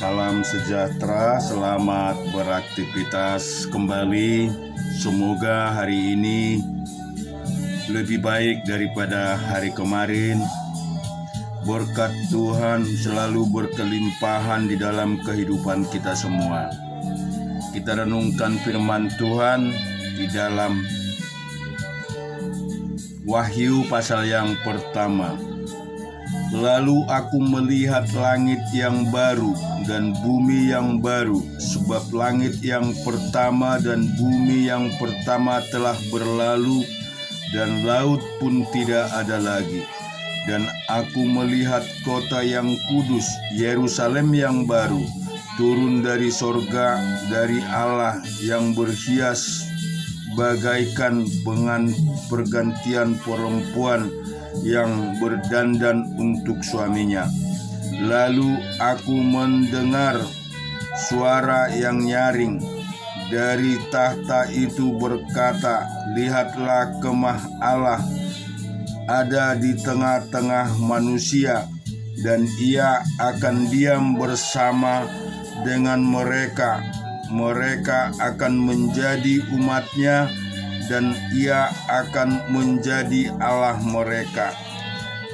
Salam sejahtera, selamat beraktivitas kembali. Semoga hari ini lebih baik daripada hari kemarin. Berkat Tuhan selalu berkelimpahan di dalam kehidupan kita semua. Kita renungkan firman Tuhan di dalam Wahyu pasal yang pertama. Lalu aku melihat langit yang baru dan bumi yang baru, sebab langit yang pertama dan bumi yang pertama telah berlalu, dan laut pun tidak ada lagi. Dan aku melihat kota yang kudus, Yerusalem yang baru, turun dari sorga, dari Allah, yang berhias bagaikan pergantian perempuan yang berdandan untuk suaminya. Lalu aku mendengar suara yang nyaring dari tahta itu berkata, "Lihatlah, kemah Allah ada di tengah-tengah manusia, dan ia akan diam bersama dengan mereka. Mereka akan menjadi umatnya, dan ia akan menjadi Allah mereka.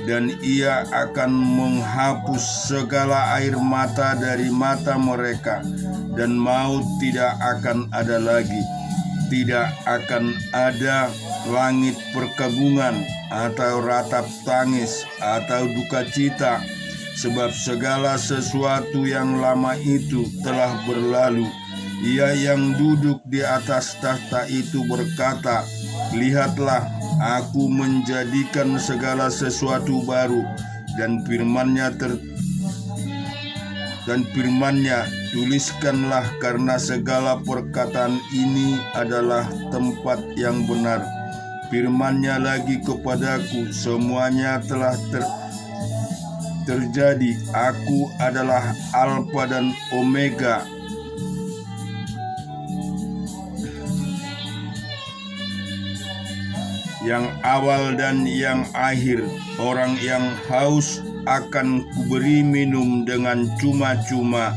Dan ia akan menghapus segala air mata dari mata mereka, dan maut tidak akan ada lagi. Tidak akan ada langit perkabungan, atau ratap tangis, atau duka cita, sebab segala sesuatu yang lama itu telah berlalu." Ia yang duduk di atas tahta itu berkata, "Lihatlah, aku menjadikan segala sesuatu baru." Dan firman-Nya, "Tuliskanlah, karena segala perkataan ini adalah tempat yang benar." Firman-Nya lagi kepadaku, "Semuanya telah terjadi. Aku adalah Alfa dan Omega, yang awal dan yang akhir. Orang yang haus akan kuberi minum dengan cuma-cuma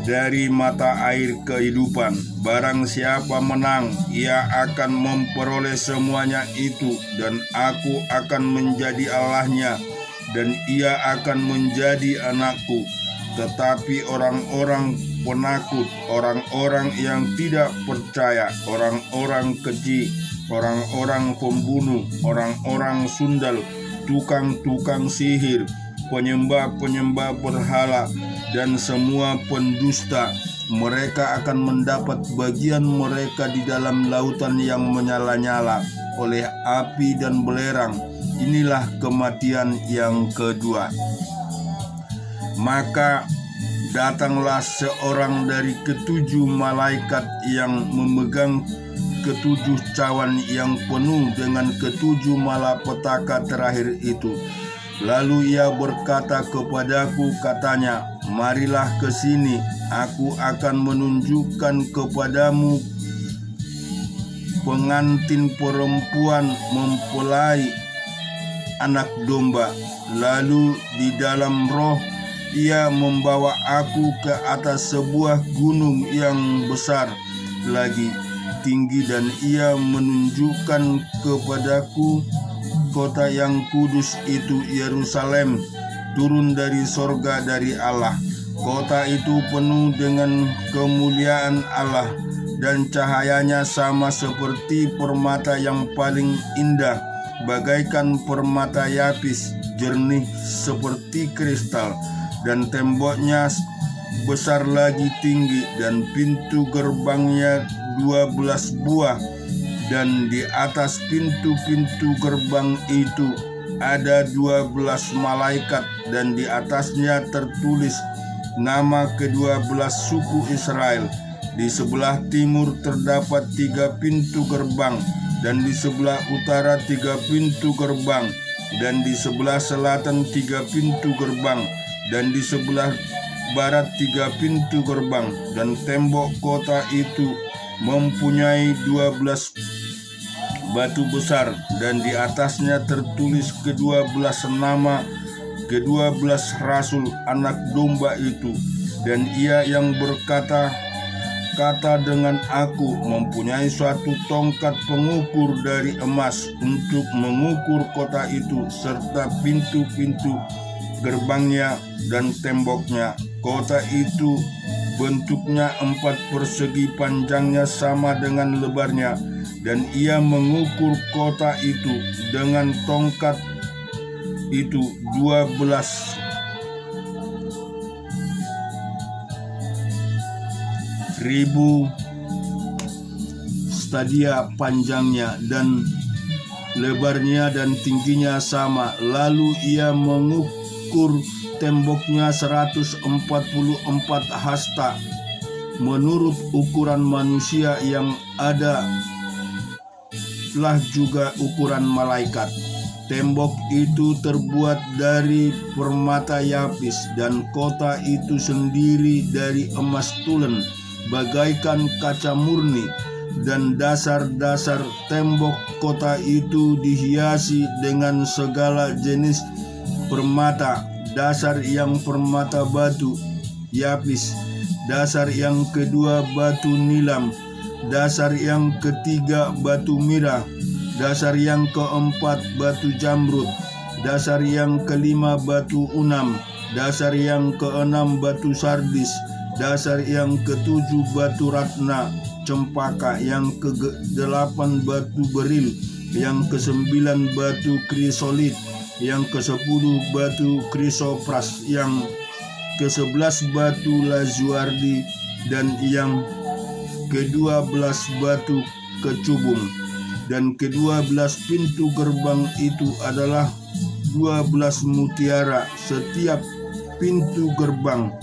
dari mata air kehidupan. Barang siapa menang, ia akan memperoleh semuanya itu, dan aku akan menjadi Allahnya, dan ia akan menjadi anakku. Tetapi orang-orang penakut, orang-orang yang tidak percaya, orang-orang keji, orang-orang pembunuh, orang-orang sundal, tukang-tukang sihir, penyembah-penyembah berhala, dan semua pendusta, mereka akan mendapat bagian mereka di dalam lautan yang menyala-nyala oleh api dan belerang. Inilah kematian yang kedua." Maka datanglah seorang dari ketujuh malaikat yang memegang ketujuh cawan yang penuh dengan ketujuh malapetaka terakhir itu. Lalu ia berkata kepadaku, katanya, "Marilah ke sini, aku akan menunjukkan kepadamu pengantin perempuan mempelai anak domba." Lalu di dalam roh ia membawa aku ke atas sebuah gunung yang besar lagi, tinggi, dan ia menunjukkan kepadaku kota yang kudus itu, Yerusalem, turun dari sorga dari Allah. Kota itu penuh dengan kemuliaan Allah, dan cahayanya sama seperti permata yang paling indah, bagaikan permata yapis, jernih seperti kristal. Dan temboknya besar lagi tinggi, dan pintu gerbangnya 12 buah. Dan di atas pintu-pintu gerbang itu ada 12 malaikat, dan di atasnya tertulis nama ke-12 suku Israel. Di sebelah timur terdapat 3 pintu gerbang, dan di sebelah utara 3 pintu gerbang, dan di sebelah selatan 3 pintu gerbang, dan di sebelah barat 3 pintu gerbang. Dan tembok kota itu mempunyai 12 batu besar, dan di atasnya tertulis ke-12 nama ke-12 rasul anak domba itu. Dan ia yang berkata dengan aku mempunyai suatu tongkat pengukur dari emas untuk mengukur kota itu serta pintu-pintu gerbangnya dan temboknya. Kota itu bentuknya 4 persegi, panjangnya sama dengan lebarnya, dan ia mengukur kota itu dengan tongkat itu 12.000 stadia panjangnya dan lebarnya dan tingginya sama. Lalu ia mengukur temboknya 144 hasta menurut ukuran manusia yang ada lah juga ukuran malaikat. Tembok itu terbuat dari permata yapis, dan kota itu sendiri dari emas tulen bagaikan kaca murni, dan dasar-dasar tembok kota itu dihiasi dengan segala jenis permata. Dasar yang permata batu yapis, dasar yang kedua batu nilam, dasar yang ketiga batu mirah, dasar yang keempat batu jamrud, dasar yang kelima batu unam, dasar yang keenam batu sardis, dasar yang ketujuh batu ratna cempaka, yang ke-8 batu beril, yang ke-9 batu krisolit, yang ke-10 batu krisopras, yang ke-11 batu lazuardi, dan yang ke-12 batu kecubung. Dan ke-12 pintu gerbang itu adalah 12 mutiara. Setiap pintu gerbang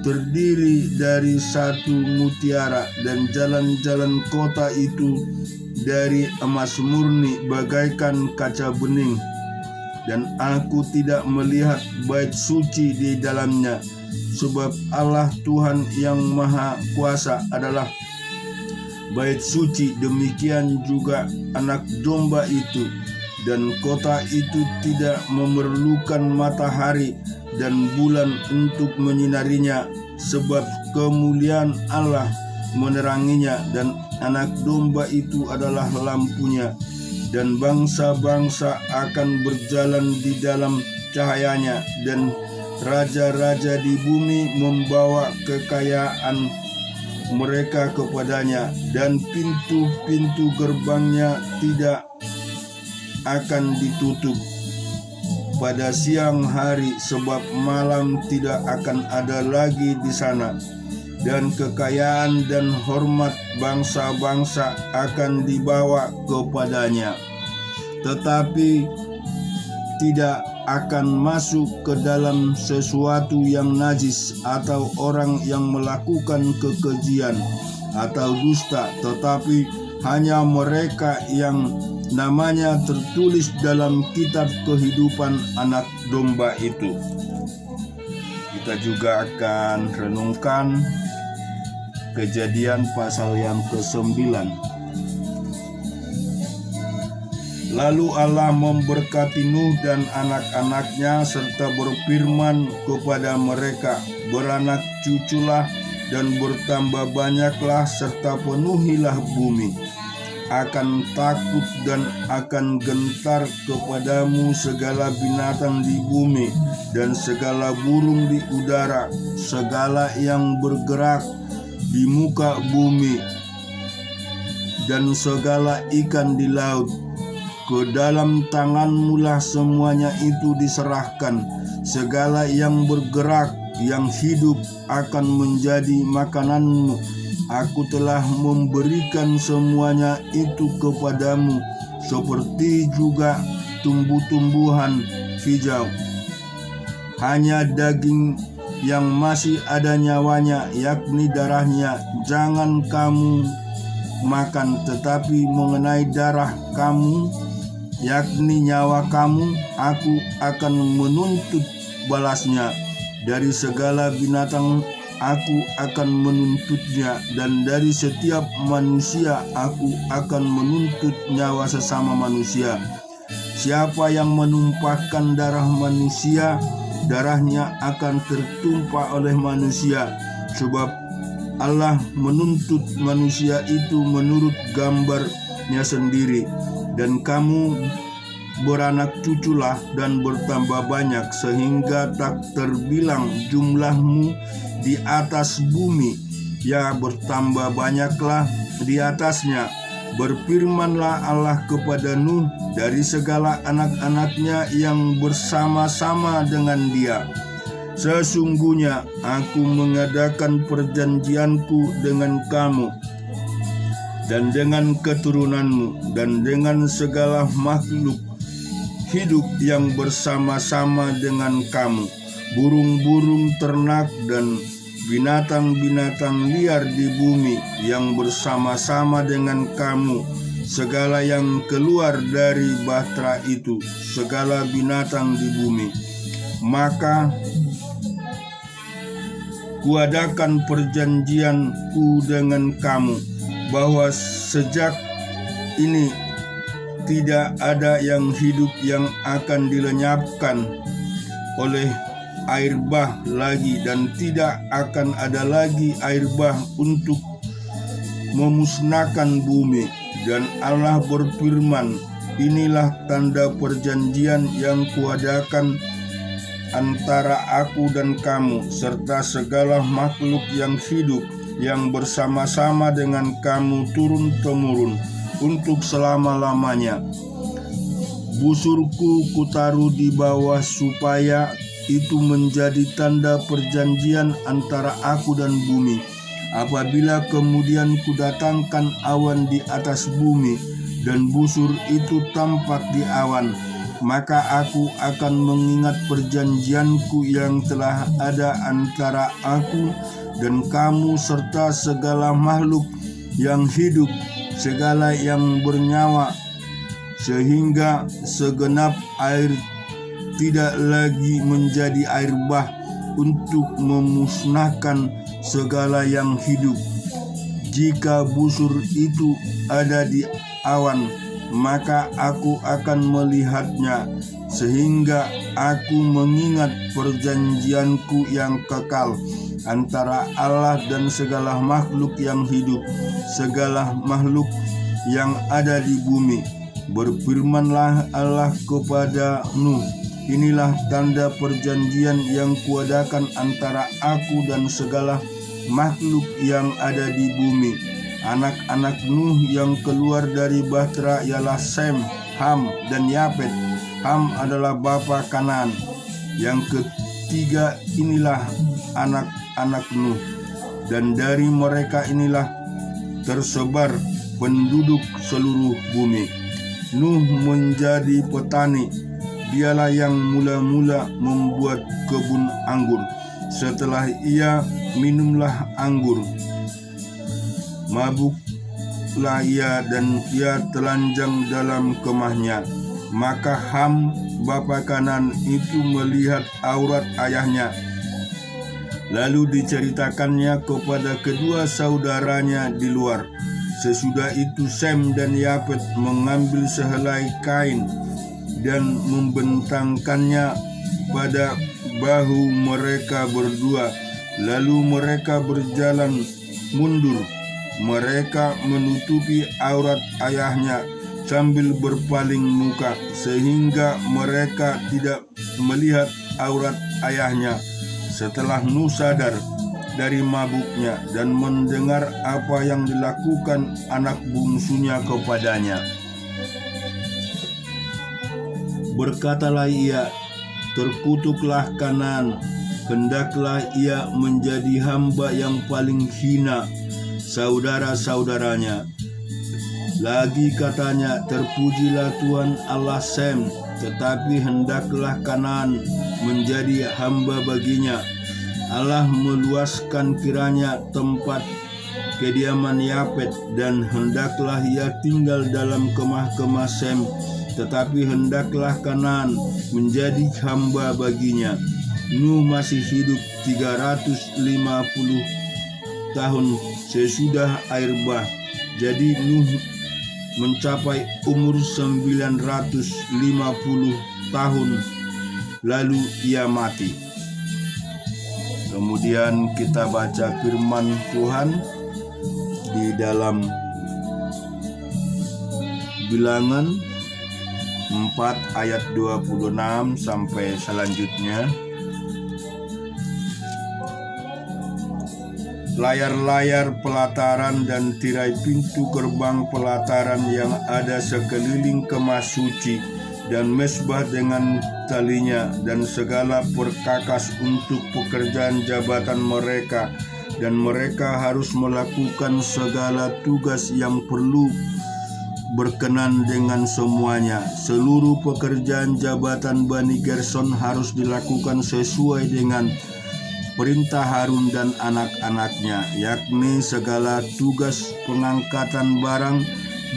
terdiri dari 1 mutiara, dan jalan-jalan kota itu dari emas murni bagaikan kaca bening. Dan aku tidak melihat bait suci di dalamnya, sebab Allah Tuhan yang Maha Kuasa adalah bait suci, demikian juga Anak Domba itu. Dan kota itu tidak memerlukan matahari dan bulan untuk menyinarinya, sebab kemuliaan Allah meneranginya, dan Anak Domba itu adalah lampunya. Dan bangsa-bangsa akan berjalan di dalam cahayanya, dan raja-raja di bumi membawa kekayaan mereka kepadanya. Dan pintu-pintu gerbangnya tidak akan ditutup pada siang hari, sebab malam tidak akan ada lagi di sana. Dan kekayaan dan hormat bangsa-bangsa akan dibawa kepadanya, tetapi tidak akan masuk ke dalam sesuatu yang najis, atau orang yang melakukan kekejian atau dusta, tetapi hanya mereka yang namanya tertulis dalam kitab kehidupan Anak Domba itu. Kita juga akan renungkan Kejadian pasal yang ke-9. Lalu Allah memberkati Nuh dan anak-anaknya serta berfirman kepada mereka, beranak cuculah dan bertambah banyaklah serta penuhilah bumi. Akan takut dan akan gentar kepadamu segala binatang di bumi dan segala burung di udara, segala yang bergerak di muka bumi, dan segala ikan di laut. Ke dalam tanganmulah semuanya itu diserahkan. Segala yang bergerak, yang hidup akan menjadi makananmu. Aku telah memberikan semuanya itu kepadamu, seperti juga tumbuh-tumbuhan hijau. Hanya daging yang masih ada nyawanya, yakni darahnya, jangan kamu makan. Tetapi mengenai darah kamu, yakni nyawa kamu, aku akan menuntut balasnya. Dari segala binatang aku akan menuntutnya, dan dari setiap manusia aku akan menuntut nyawa sesama manusia. Siapa yang menumpahkan darah manusia, darahnya akan tertumpah oleh manusia, sebab Allah menuntut manusia itu menurut gambarnya sendiri. Dan kamu beranak cuculah dan bertambah banyak, sehingga tak terbilang jumlahmu di atas bumi. Ya, bertambah banyaklah di atasnya. Berfirmanlah Allah kepada Nuh dari segala anak-anaknya yang bersama-sama dengan dia, sesungguhnya aku mengadakan perjanjianku dengan kamu dan dengan keturunanmu dan dengan segala makhluk hidup yang bersama-sama dengan kamu, burung-burung ternak dan binatang-binatang liar di bumi yang bersama-sama dengan kamu, segala yang keluar dari bahtera itu, segala binatang di bumi. Maka kuadakan perjanjianku dengan kamu, bahwa sejak ini tidak ada yang hidup yang akan dilenyapkan oleh air bah lagi, dan tidak akan ada lagi air bah untuk memusnahkan bumi. Dan Allah berfirman, inilah tanda perjanjian yang kuadakan antara aku dan kamu serta segala makhluk yang hidup yang bersama-sama dengan kamu turun-temurun untuk selama-lamanya. Busurku kutaruh di bawah supaya itu menjadi tanda perjanjian antara aku dan bumi. Apabila kemudian kudatangkan awan di atas bumi dan busur itu tampak di awan, maka aku akan mengingat perjanjianku yang telah ada antara aku dan kamu serta segala makhluk yang hidup, segala yang bernyawa, sehingga segenap air tidak lagi menjadi air bah untuk memusnahkan segala yang hidup. Jika busur itu ada di awan, maka aku akan melihatnya, sehingga aku mengingat perjanjianku yang kekal antara Allah dan segala makhluk yang hidup, segala makhluk yang ada di bumi. Berfirmanlah Allah kepada Nuh, inilah tanda perjanjian yang kuadakan antara aku dan segala makhluk yang ada di bumi. Anak-anak Nuh yang keluar dari bahtera ialah Sem, Ham, dan Yafet. Ham adalah bapa Kanaan. Yang ketiga inilah anak-anak Nuh, dan dari mereka inilah tersebar penduduk seluruh bumi. Nuh menjadi petani. Dialah yang mula-mula membuat kebun anggur. Setelah ia minumlah anggur, mabuklah ia dan ia telanjang dalam kemahnya. Maka Ham, bapa Kanaan itu melihat aurat ayahnya. Lalu diceritakannya kepada kedua saudaranya di luar. Sesudah itu Sem dan Yafet mengambil sehelai kain dan membentangkannya pada bahu mereka berdua. Lalu mereka berjalan mundur. Mereka menutupi aurat ayahnya sambil berpaling muka, sehingga mereka tidak melihat aurat ayahnya. Setelah Nuh sadar dari mabuknya dan mendengar apa yang dilakukan anak bungsunya kepadanya, berkatalah ia, terkutuklah Kanaan, hendaklah ia menjadi hamba yang paling hina saudara-saudaranya. Lagi katanya, terpujilah Tuhan Allah Sem, tetapi hendaklah Kanaan menjadi hamba baginya. Allah meluaskan kiranya tempat kediaman Yafet, dan hendaklah ia tinggal dalam kemah-kemah Sem, tetapi hendaklah Kanaan menjadi hamba baginya. Nuh masih hidup 350 tahun sesudah air bah. Jadi Nuh mencapai umur 950 tahun lalu ia mati. Kemudian kita baca firman Tuhan di dalam Bilangan 4 ayat 26 sampai selanjutnya. Layar-layar pelataran dan tirai pintu gerbang pelataran yang ada sekeliling kemah suci dan mezbah dengan talinya dan segala perkakas untuk pekerjaan jabatan mereka, dan mereka harus melakukan segala tugas yang perlu berkenan dengan semuanya. Seluruh pekerjaan jabatan Bani Gerson harus dilakukan sesuai dengan perintah Harun dan anak-anaknya, yakni segala tugas pengangkatan barang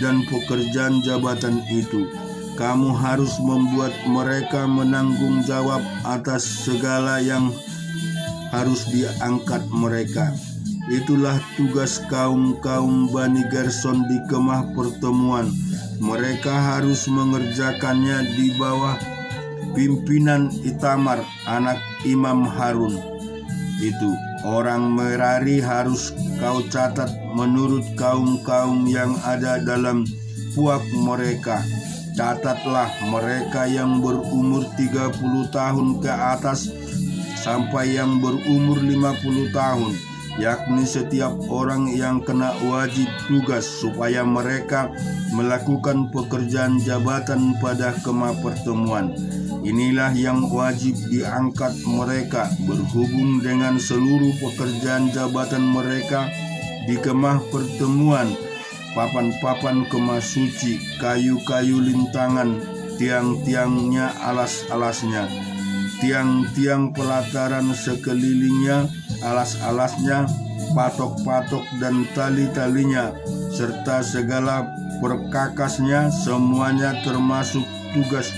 dan pekerjaan jabatan itu. Kamu harus membuat mereka menanggung jawab atas segala yang harus diangkat mereka. Itulah tugas kaum-kaum Bani Gerson di kemah pertemuan. Mereka harus mengerjakannya di bawah pimpinan Itamar, anak Imam Harun. Itu orang Merari harus kau catat menurut kaum-kaum yang ada dalam puak mereka. Catatlah mereka yang berumur 30 tahun ke atas sampai yang berumur 50 tahun, yakni setiap orang yang kena wajib tugas supaya mereka melakukan pekerjaan jabatan pada kemah pertemuan. Inilah yang wajib diangkat mereka berhubung dengan seluruh pekerjaan jabatan mereka di kemah pertemuan, papan-papan kemah suci, kayu-kayu lintangan, tiang-tiangnya, alas-alasnya, tiang-tiang pelataran sekelilingnya, alas-alasnya, patok-patok dan tali-talinya, serta segala perkakasnya, semuanya termasuk tugas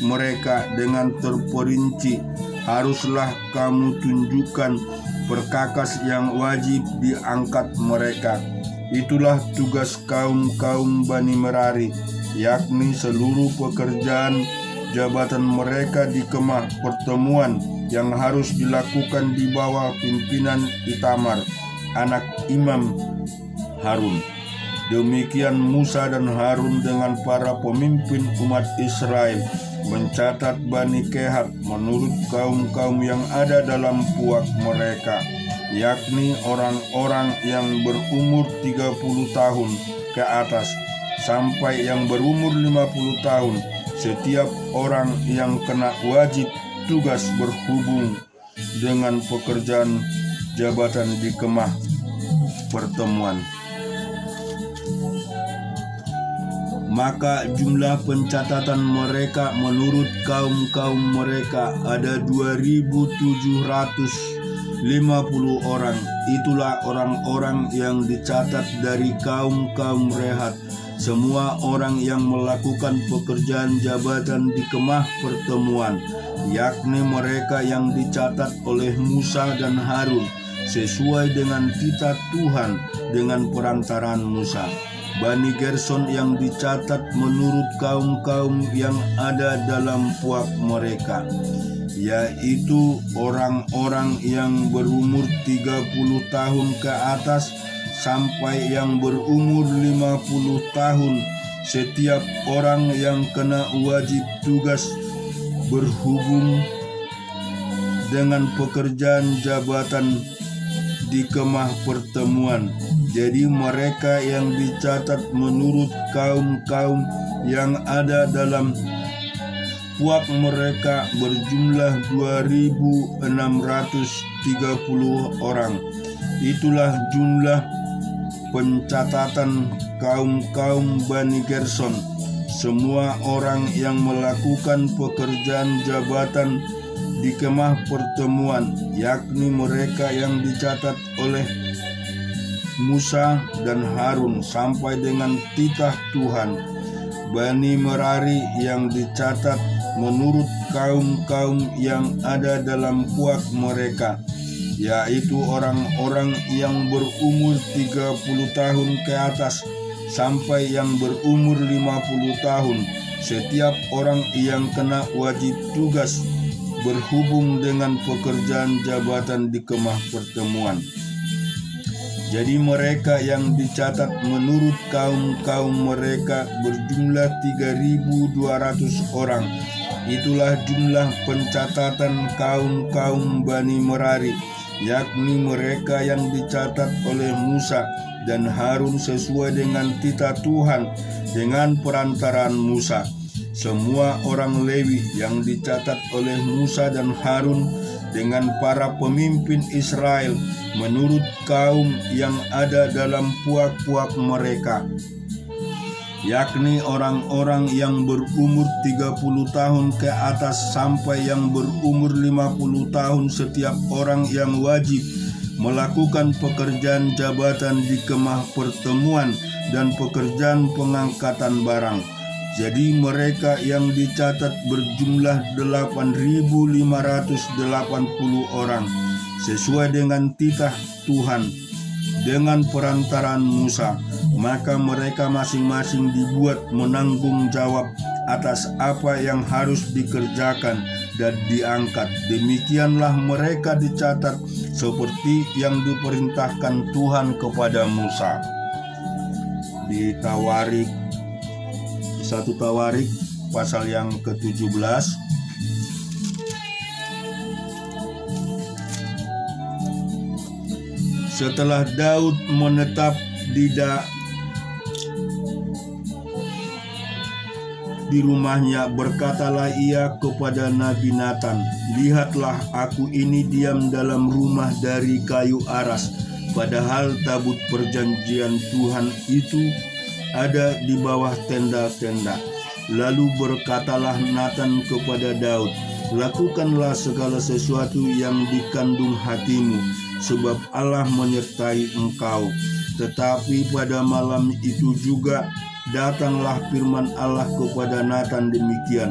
mereka dengan terperinci. Haruslah kamu tunjukkan perkakas yang wajib diangkat mereka. Itulah tugas kaum-kaum Bani Merari, yakni seluruh pekerjaan jabatan mereka di kemah pertemuan yang harus dilakukan di bawah pimpinan Itamar, anak Imam Harun. Demikian Musa dan Harun dengan para pemimpin umat Israel mencatat Bani Kehat menurut kaum-kaum yang ada dalam puak mereka, yakni orang-orang yang berumur 30 tahun ke atas sampai yang berumur 50 tahun, setiap orang yang kena wajib tugas berhubung dengan pekerjaan jabatan di kemah pertemuan. Maka jumlah pencatatan mereka menurut kaum-kaum mereka ada 2.750 orang. Itulah orang-orang yang dicatat dari kaum-kaum Rehat, semua orang yang melakukan pekerjaan jabatan di kemah pertemuan, yakni mereka yang dicatat oleh Musa dan Harun sesuai dengan titah Tuhan dengan perantaraan Musa. Bani Gerson yang dicatat menurut kaum-kaum yang ada dalam puak mereka, yaitu orang-orang yang berumur 30 tahun ke atas sampai yang berumur 50 tahun, setiap orang yang kena wajib tugas berhubung dengan pekerjaan jabatan di kemah pertemuan. Jadi mereka yang dicatat menurut kaum-kaum yang ada dalam puak mereka berjumlah 2.630 orang. Itulah jumlah pencatatan kaum-kaum Bani Gerson, semua orang yang melakukan pekerjaan jabatan di kemah pertemuan, yakni mereka yang dicatat oleh Musa dan Harun sampai dengan titah Tuhan. Bani Merari yang dicatat menurut kaum-kaum yang ada dalam puak mereka, yaitu orang-orang yang berumur 30 tahun ke atas sampai yang berumur 50 tahun, setiap orang yang kena wajib tugas berhubung dengan pekerjaan jabatan di kemah pertemuan. Jadi mereka yang dicatat menurut kaum-kaum mereka berjumlah 3.200 orang. Itulah jumlah pencatatan kaum-kaum Bani Merari, yakni mereka yang dicatat oleh Musa dan Harun sesuai dengan titah Tuhan dengan perantaraan Musa. Semua orang Lewi yang dicatat oleh Musa dan Harun dengan para pemimpin Israel menurut kaum yang ada dalam puak-puak mereka, yakni orang-orang yang berumur 30 tahun ke atas sampai yang berumur 50 tahun, setiap orang yang wajib melakukan pekerjaan jabatan di kemah pertemuan dan pekerjaan pengangkatan barang. Jadi mereka yang dicatat berjumlah 8.580 orang sesuai dengan titah Tuhan dengan perantaraan Musa. Maka mereka masing-masing dibuat menanggung jawab atas apa yang harus dikerjakan dan diangkat. Demikianlah mereka dicatat seperti yang diperintahkan Tuhan kepada Musa. Di Tawarik 1 Tawarik pasal yang ke-17. Setelah Daud menetap di rumahnya, berkatalah ia kepada Nabi Nathan, "Lihatlah, aku ini diam dalam rumah dari kayu aras, padahal tabut perjanjian Tuhan itu ada di bawah tenda-tenda." Lalu berkatalah Nathan kepada Daud, "Lakukanlah segala sesuatu yang dikandung hatimu, sebab Allah menyertai engkau." Tetapi pada malam itu juga datanglah firman Allah kepada Nathan demikian,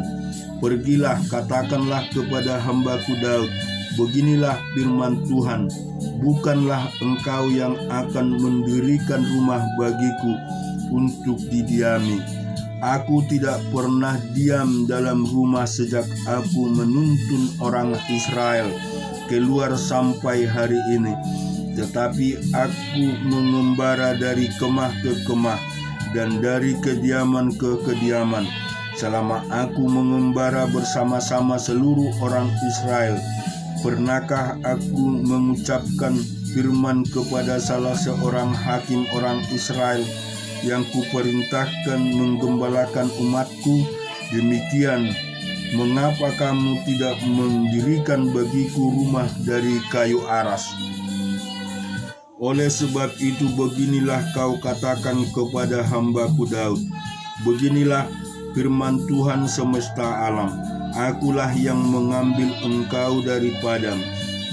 "Pergilah, katakanlah kepada hambaku Daud, beginilah firman Tuhan, bukanlah engkau yang akan mendirikan rumah bagiku untuk didiami. Aku tidak pernah diam dalam rumah sejak aku menuntun orang Israel keluar sampai hari ini. Tetapi aku mengembara dari kemah ke kemah dan dari kediaman ke kediaman. Selama aku mengembara bersama-sama seluruh orang Israel, pernahkah aku mengucapkan firman kepada salah seorang hakim orang Israel yang kuperintahkan menggembalakan umatku, demikian, mengapa kamu tidak mendirikan bagiku rumah dari kayu aras? Oleh sebab itu beginilah kau katakan kepada hambaku Daud, beginilah firman Tuhan semesta alam, akulah yang mengambil engkau dari padang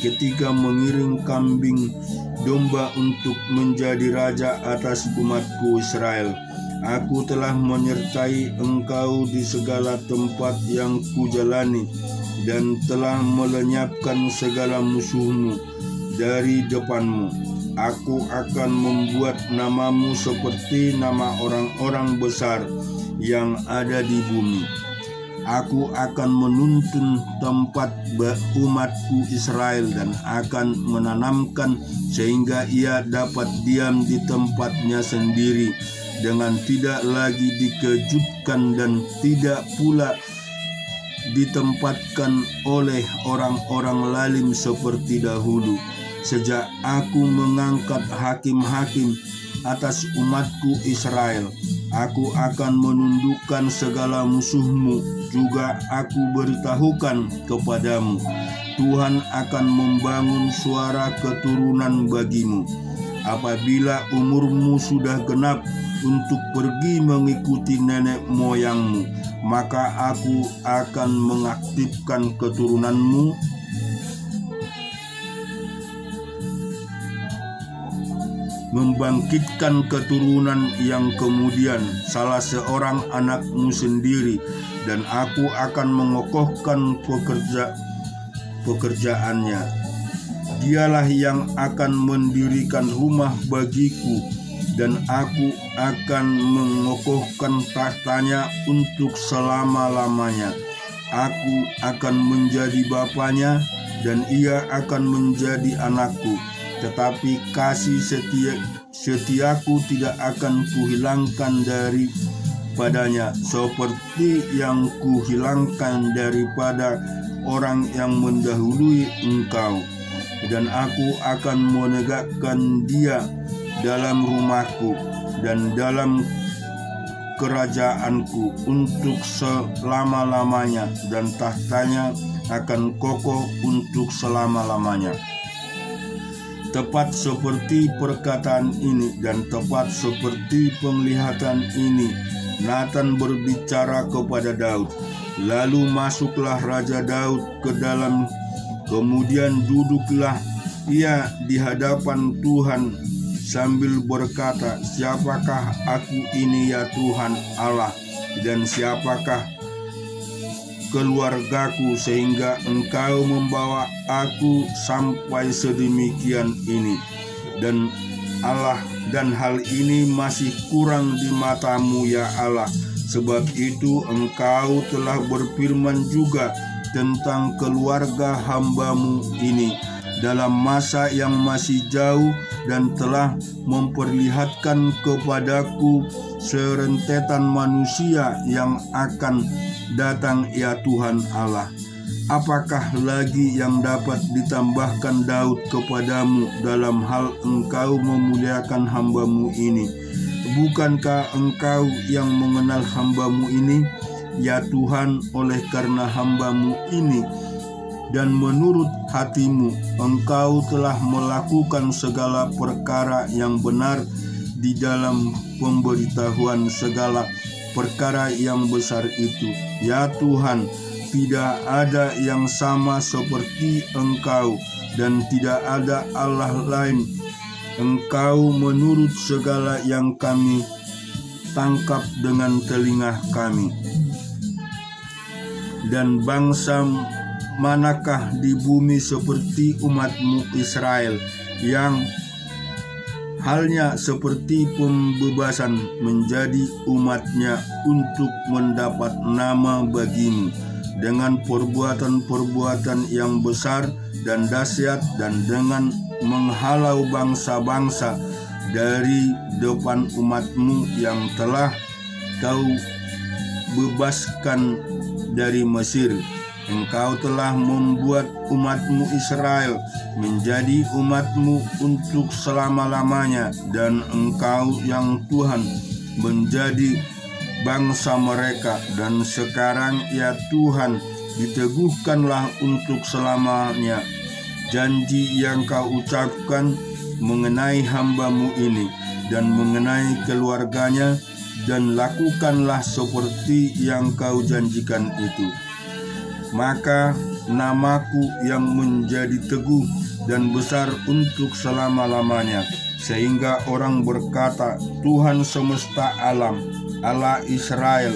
ketika mengiring kambing domba untuk menjadi raja atas umatku Israel. Aku telah menyertai engkau di segala tempat yang kujalani dan telah melenyapkan segala musuhmu dari depanmu. Aku akan membuat namamu seperti nama orang-orang besar yang ada di bumi. Aku akan menuntun tempat umatku Israel dan akan menanamkan sehingga ia dapat diam di tempatnya sendiri dengan tidak lagi dikejutkan dan tidak pula ditempatkan oleh orang-orang lalim seperti dahulu. Sejak aku mengangkat hakim-hakim atas umatku Israel, aku akan menundukkan segala musuhmu. Juga aku beritahukan kepadamu, Tuhan akan membangun suara keturunan bagimu. Apabila umurmu sudah genap untuk pergi mengikuti nenek moyangmu, maka aku akan mengaktifkan keturunanmu membangkitkan keturunan yang kemudian salah seorang anakmu sendiri, dan aku akan mengokohkan pekerjaannya. Dialah yang akan mendirikan rumah bagiku, dan aku akan mengokohkan tahtanya untuk selama-lamanya. aku akan menjadi bapanya dan ia akan menjadi anakku. Tetapi kasih setiaku tidak akan kuhilangkan daripadanya, seperti yang kuhilangkan daripada orang yang mendahului engkau. Dan aku akan menegakkan dia dalam rumahku dan dalam kerajaanku untuk selama-lamanya, dan tahtanya akan kokoh untuk selama-lamanya. Tepat seperti perkataan ini dan tepat seperti penglihatan ini, Nathan berbicara kepada Daud. Lalu masuklah Raja Daud ke dalam, kemudian duduklah ia di hadapan Tuhan sambil berkata, "Siapakah aku ini ya Tuhan Allah, dan siapakah keluargaku sehingga engkau membawa aku sampai sedemikian ini? Dan hal ini masih kurang di matamu ya Allah. Sebab itu engkau telah berfirman juga tentang keluarga hambamu ini dalam masa yang masih jauh, dan telah memperlihatkan kepadaku serentetan manusia yang akan datang ya Tuhan Allah. Apakah lagi yang dapat ditambahkan Daud kepadamu dalam hal engkau memuliakan hambamu ini? Bukankah engkau yang mengenal hambamu ini, ya Tuhan, oleh karena hambamu ini? Dan menurut hatimu engkau telah melakukan segala perkara yang benar di dalam pemberitahuan segala perkara yang besar itu. Ya Tuhan, tidak ada yang sama seperti engkau, dan tidak ada Allah lain. Engkau menurut segala yang kami tangkap dengan telinga kami. Dan bangsa manakah di bumi seperti umatmu Israel, yang halnya seperti pembebasan menjadi umatnya untuk mendapat nama bagimu dengan perbuatan-perbuatan yang besar dan dahsyat, dan dengan menghalau bangsa-bangsa dari depan umatmu yang telah kau bebaskan dari Mesir. Engkau telah membuat umatmu Israel menjadi umatmu untuk selama-lamanya, dan engkau yang Tuhan menjadi bangsa mereka. Dan sekarang ya Tuhan, diteguhkanlah untuk selamanya janji yang kau ucapkan mengenai hambamu ini dan mengenai keluarganya, dan lakukanlah seperti yang kau janjikan itu. Maka namaku yang menjadi teguh dan besar untuk selama-lamanya, sehingga orang berkata, Tuhan semesta alam, Allah Israel,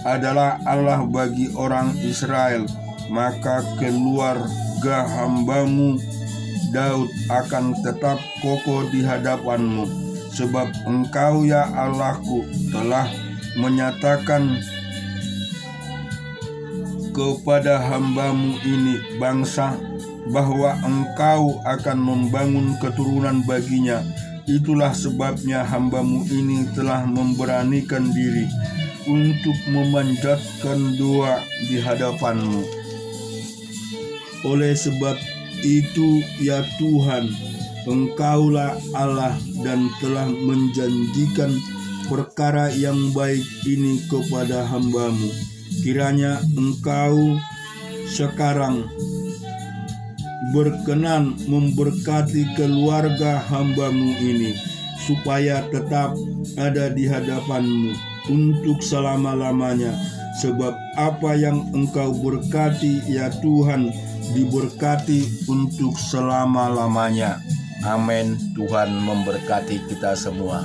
adalah Allah bagi orang Israel. Maka keluarga hambamu Daud akan tetap kokoh di hadapanmu, sebab engkau ya Allahku telah menyatakan kepada hambamu ini bangsa bahwa engkau akan membangun keturunan baginya. Itulah sebabnya hambamu ini telah memberanikan diri untuk memanjatkan doa di hadapanmu. Oleh sebab itu ya Tuhan, engkaulah Allah dan telah menjanjikan perkara yang baik ini kepada hambamu. Kiranya engkau sekarang berkenan memberkati keluarga hambamu ini, supaya tetap ada di hadapanmu untuk selama-lamanya. Sebab apa yang engkau berkati ya Tuhan, diberkati untuk selama-lamanya. Amin. Tuhan memberkati kita semua.